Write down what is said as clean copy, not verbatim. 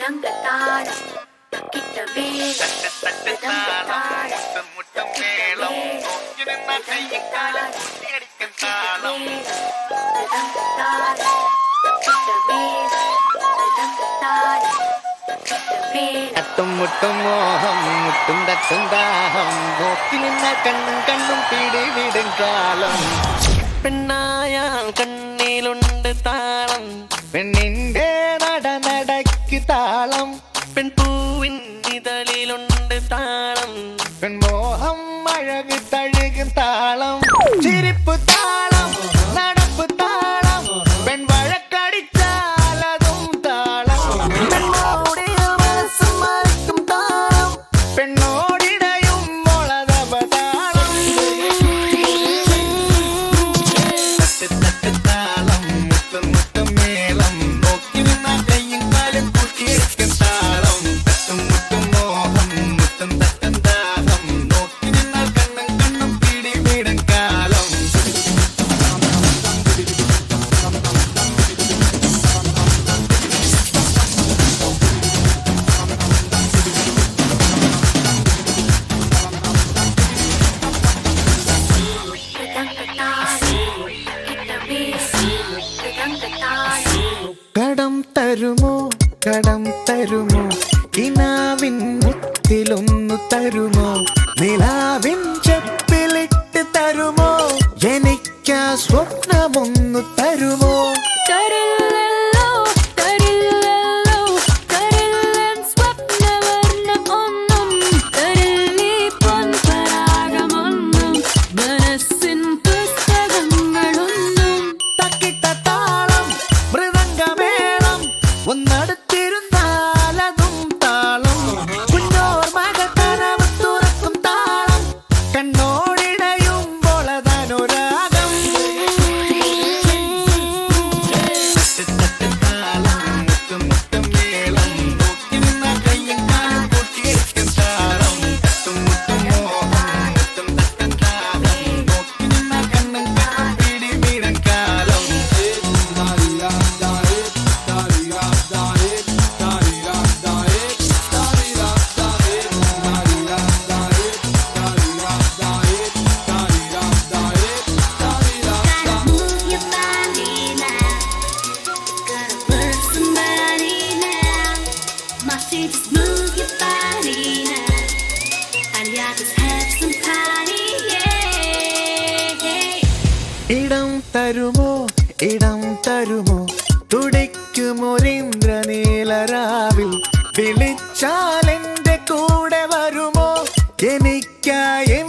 തട്ടും മുട്ടും മോഹം മുട്ടും തട്ടും ദാഹം നോക്കി നിന്നാൽ കണ്ണും കണ്ണും പിടിവിടും കാലം. പെണ്ണായാൽ കണ്ണിലുണ്ട് താളം, പെണ്ണിന്റെ നടനടയ്ക്ക് താളം. പെൺപൂവിൻ ഇതളിലുണ്ട് താളം, പെൺമോഹം അഴക് തഴുകും താളം. ചിരിപ്പ് താളം, നടപ്പ് താളം, പെൺവഴക്കടിച്ചാലതും താളം. പെണ്ണോടിയ മനസ്സും മറിക്കും താളം, പെണ്ണോടിടയും മുളതപതാളം. തട്ട് തട്ട് താളം, മുട്ടും മുട്ടും മേളം, നോക്കി നിന്നാൽ കയ്യും കാലും കൂട്ടിയിരിക്കും താളം. തട്ടും മുട്ടും മോഹം മുട്ടും തട്ടും ദാഹം നോക്കി നിന്നാൽ കണ്ണും കണ്ണും പിടിവിടും കാലം. കടം തരുമോ കടം തരുമോ, കിനാവിൻ മുത്തിലൊന്നു തരുമോ, നിലാവിൻ ചെപ്പിലിട്ട് തരുമോ, എനിക്കാ സ്വപ്നമൊന്നു തരുമോ. തരില്ലല്ലോ തരില്ലല്ലോ തരില്ലൻ സ്വപ്നവർണ്ണം ഒന്നും, തരില്ലീ പൊൻപരാഗമൊന്നും, മനസ്സിൻ പുസ്തകങ്ങളൊന്നും. തക്കിട്ട താളം മൃദംഗമേളം ഒന്നടുത്തിരുന്നാലതും താളം. കുഞ്ഞോർമകൾ കനവ് തുറക്കും താളം, കണ്ണോടിടയുമ്പോൾ അതനുരാഗം. തട്ട് താളം, മുട്ടും മുട്ടും മേളം, നോക്കി നിന്നാൽ കയ്യും കാലും കൂട്ടിയിരിക്കും താളം. തട്ടും മുട്ടും മോഹം മുട്ടും തട്ടും താളം, നോക്കി നിന്നാൽ കണ്ണും കണ്ണും പിടിവിടും കാലം. Gotta move your body now, gotta work somebody now. My feet just move your body now, and y'all just have some party, yeah. ഇടം തരുമോ ഇടം തരുമോ, തുടിക്കുമൊരിന്ദ്രനീലരാവിൽ വിളിച്ചാൽ എന്റെ കൂടെ വരുമോ, എനിക്കായി